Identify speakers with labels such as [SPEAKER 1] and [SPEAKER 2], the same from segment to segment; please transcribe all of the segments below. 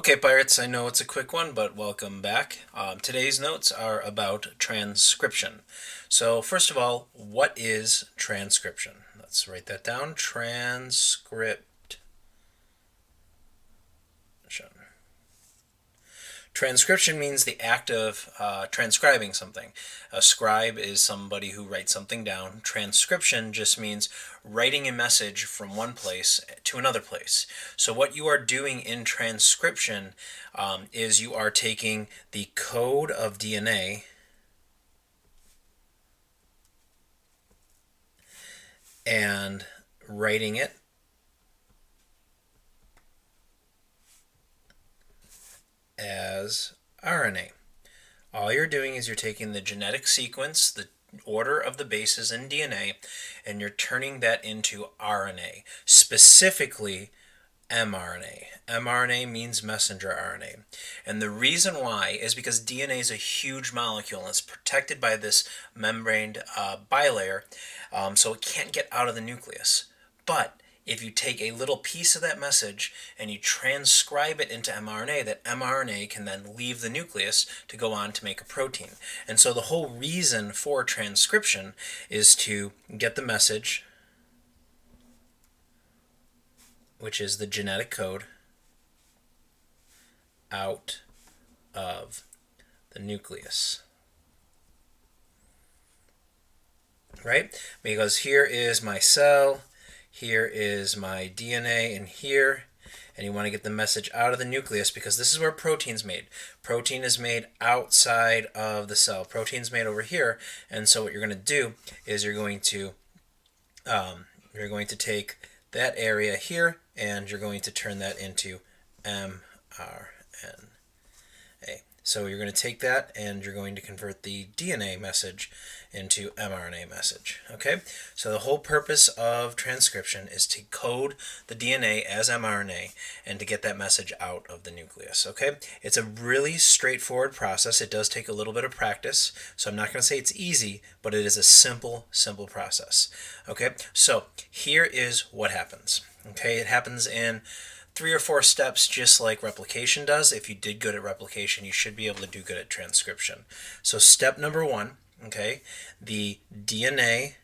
[SPEAKER 1] Okay, Pirates, I know it's a quick one, but welcome back. Today's notes are about transcription. So, first of all, what is transcription? Let's write that down. Transcription. Transcription means the act of transcribing something. A scribe is somebody who writes something down. Transcription just means writing a message from one place to another place. So what you are doing in transcription is you are taking the code of DNA and writing it as RNA. All you're doing is you're taking the genetic sequence, the order of the bases in DNA, and you're turning that into RNA, specifically mRNA. mRNA means messenger RNA. And the reason why is because DNA is a huge molecule and it's protected by this membraned bilayer, so it can't get out of the nucleus. But if you take a little piece of that message and you transcribe it into mRNA, that mRNA can then leave the nucleus to go on to make a protein. And so the whole reason for transcription is to get the message, which is the genetic code, out of the nucleus. Right? Because here is my cell, here is my DNA in here, and you want to get the message out of the nucleus because this is where protein's made. Protein is made outside of the cell. Protein's made over here, and so what you're going to do is you're going to take that area here, and you're going to turn that into mRNA. So you're going to take that and you're going to convert the DNA message into mRNA message. Okay? So the whole purpose of transcription is to code the DNA as mRNA and to get that message out of the nucleus. Okay? It's a really straightforward process. It does take a little bit of practice, so I'm not going to say it's easy, but it is a simple process. Okay? So here is what happens. Okay? It happens in 3 or 4 steps, just like replication does. If you did good at replication, you should be able to do good at transcription. So step number 1, okay, the DNA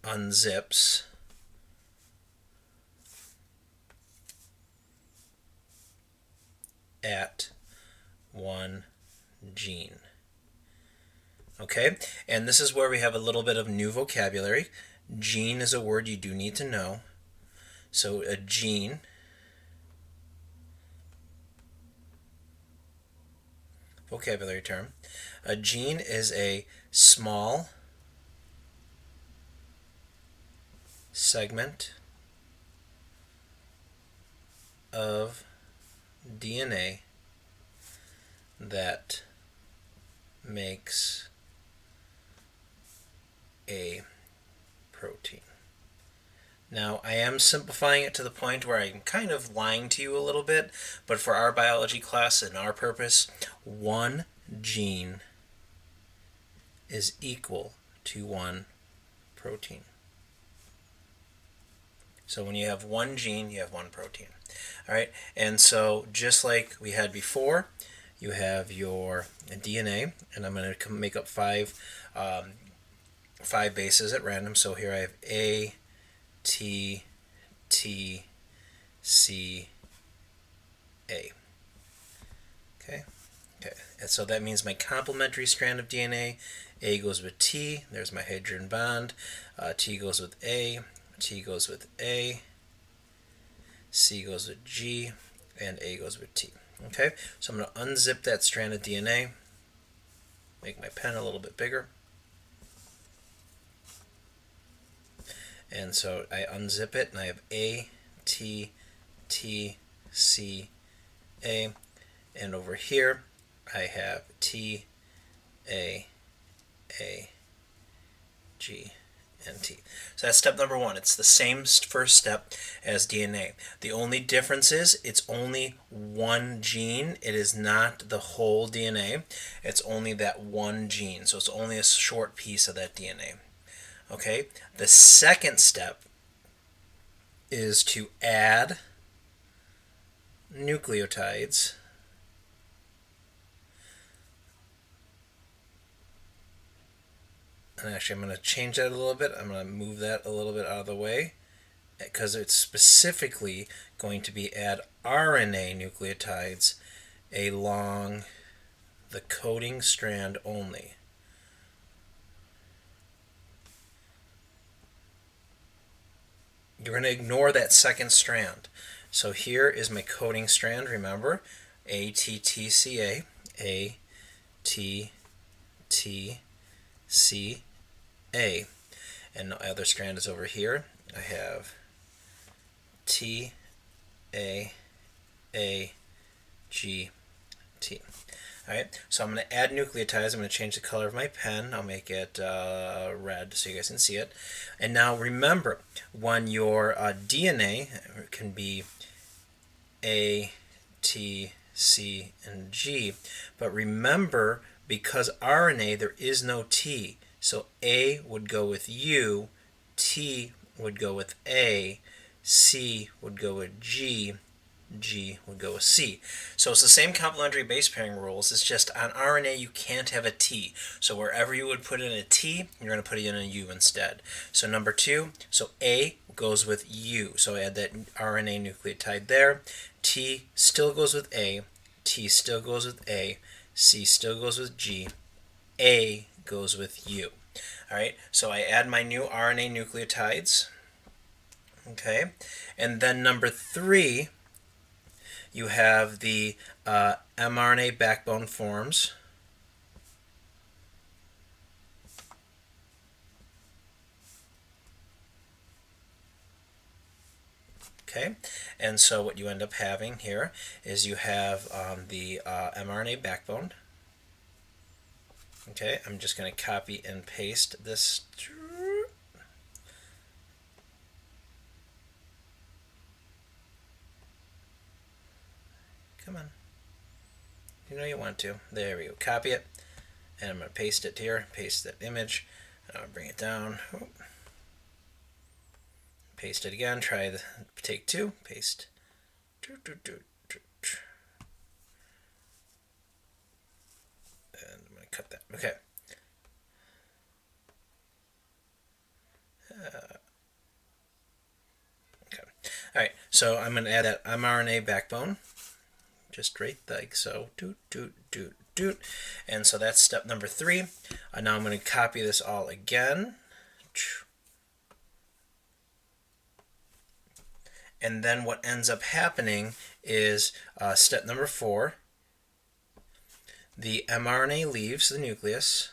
[SPEAKER 1] unzips at one gene. Okay, and this is where we have a little bit of new vocabulary. Gene is a word you do need to know. So a gene vocabulary term. A gene is a small segment of DNA that makes a protein. Now, I am simplifying it to the point where I'm kind of lying to you a little bit, but for our biology class and our purpose, one gene is equal to one protein. So when you have one gene, you have one protein. All right, and so just like we had before, you have your DNA, and I'm going to make up five bases at random. So here I have A, T, T, C, A. Okay. And so that means my complementary strand of DNA, A goes with T, there's my hydrogen bond, T goes with A, T goes with A, C goes with G, and A goes with T. Okay, so I'm going to unzip that strand of DNA, make my pen a little bit bigger. And so I unzip it, and I have A, T, T, C, A. And over here, I have T, A, G, and T. So that's step number 1. It's the same first step as DNA. The only difference is it's only one gene. It is not the whole DNA. It's only that one gene. So it's only a short piece of that DNA. Okay, the second step is to add nucleotides. And actually, I'm going to change that a little bit. I'm going to move that a little bit out of the way because it's specifically going to be add RNA nucleotides along the coding strand only. You're going to ignore that second strand. So here is my coding strand, remember, ATTCA, ATTCA. And the other strand is over here. I have TAAGT. Alright, so I'm going to add nucleotides. I'm going to change the color of my pen. I'll make it red so you guys can see it. And now remember, when your DNA can be A, T, C, and G, but remember, because RNA, there is no T. So A would go with U, T would go with A, C would go with G, G would go with C. So it's the same complementary base pairing rules. It's just on RNA you can't have a T. So wherever you would put in a T, you're going to put it in a U instead. So number 2, so A goes with U. So I add that RNA nucleotide there. T still goes with A. T still goes with A. C still goes with G. A goes with U. All right, so I add my new RNA nucleotides. Okay, and then number 3, you have the mRNA backbone forms. Okay, and so what you end up having here is you have the mRNA backbone. Okay, I'm just going to copy and paste this. Come on. You know you want to. There we go. Copy it. And I'm going to paste it here. Paste that image. I'll bring it down. Paste it again. Try the take 2. Paste. And I'm going to cut that. Okay. Okay. All right. So I'm going to add that mRNA backbone. Just right like so. And so that's step number 3. Now I'm going to copy this all again. And then what ends up happening is step number 4. The mRNA leaves the nucleus.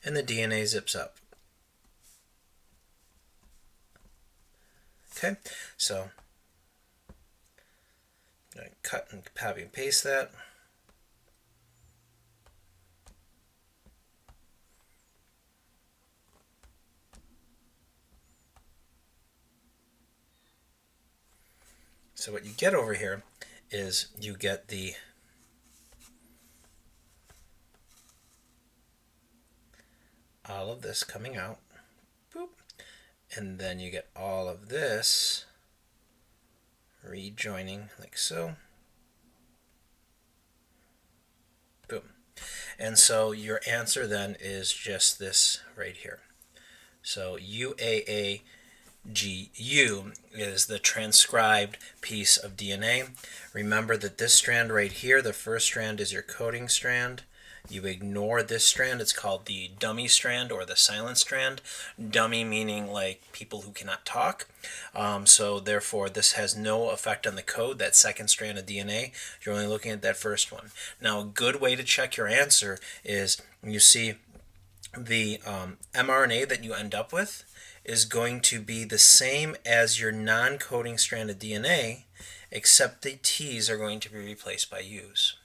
[SPEAKER 1] And the DNA zips up. Okay, so I'm going to cut and copy and paste that. So what you get over here is you get the all of this coming out. Boop. And then you get all of this rejoining like so. Boom. And so your answer then is just this right here. So UAAGU is the transcribed piece of DNA. Remember that this strand right here, the first strand, is your coding strand. You ignore this strand. It's called the dummy strand or the silent strand. Dummy meaning like people who cannot talk. So therefore this has no effect on the code, that second strand of DNA. You're only looking at that first one. Now a good way to check your answer is you see the mRNA that you end up with is going to be the same as your non-coding strand of DNA, except the T's are going to be replaced by U's.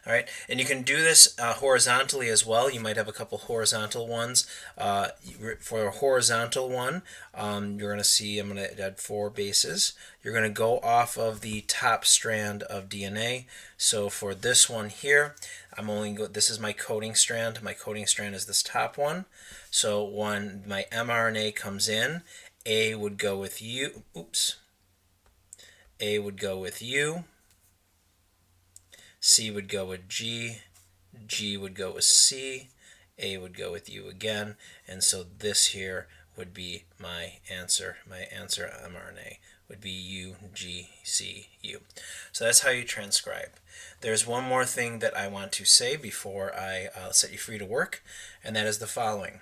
[SPEAKER 1] All right, and you can do this horizontally as well. You might have a couple horizontal ones. For a horizontal one, you're going to see I'm going to add 4 bases. You're going to go off of the top strand of DNA. So for this one here, this is my coding strand. My coding strand is this top one. So when my mRNA comes in, A would go with U. Oops. A would go with U. C would go with G. G would go with C. A would go with U again. And so this here would be my answer. My answer mRNA would be U, G, C, U. So that's how you transcribe. There's one more thing that I want to say before I set you free to work, and that is the following.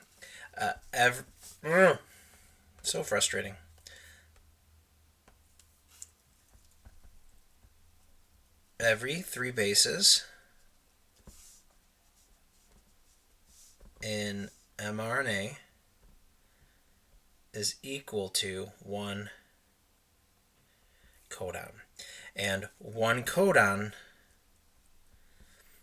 [SPEAKER 1] So frustrating. Every 3 bases in mRNA is equal to 1 codon. And 1 codon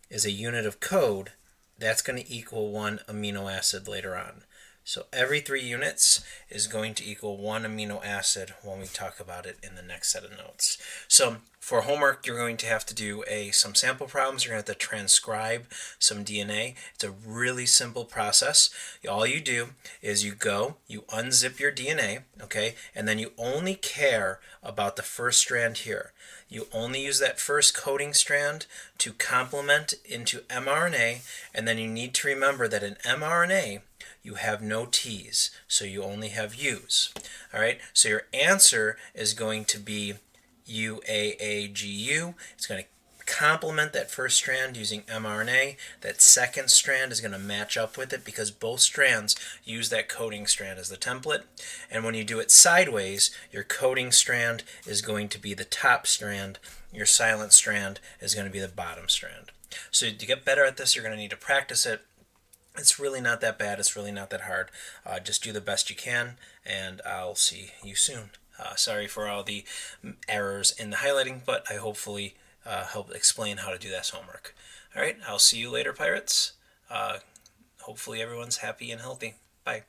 [SPEAKER 1] is a unit of code. That's going to equal 1 amino acid later on. So every 3 units is going to equal 1 amino acid when we talk about it in the next set of notes. So for homework, you're going to have to do some sample problems. You're going to have to transcribe some DNA. It's a really simple process. All you do is you unzip your DNA, okay, and then you only care about the first strand here. You only use that first coding strand to complement into mRNA, and then you need to remember that in mRNA, you have no T's, so you only have U's. All right, so your answer is going to be UAAGU. It's going to complement that first strand using mRNA. That second strand is going to match up with it because both strands use that coding strand as the template. And when you do it sideways, your coding strand is going to be the top strand. Your silent strand is going to be the bottom strand. So to get better at this, you're going to need to practice it. It's really not that bad. It's really not that hard. Just do the best you can, and I'll see you soon. Sorry for all the errors in the highlighting, but I hopefully helped explain how to do this homework. All right, I'll see you later, Pirates. Hopefully everyone's happy and healthy. Bye.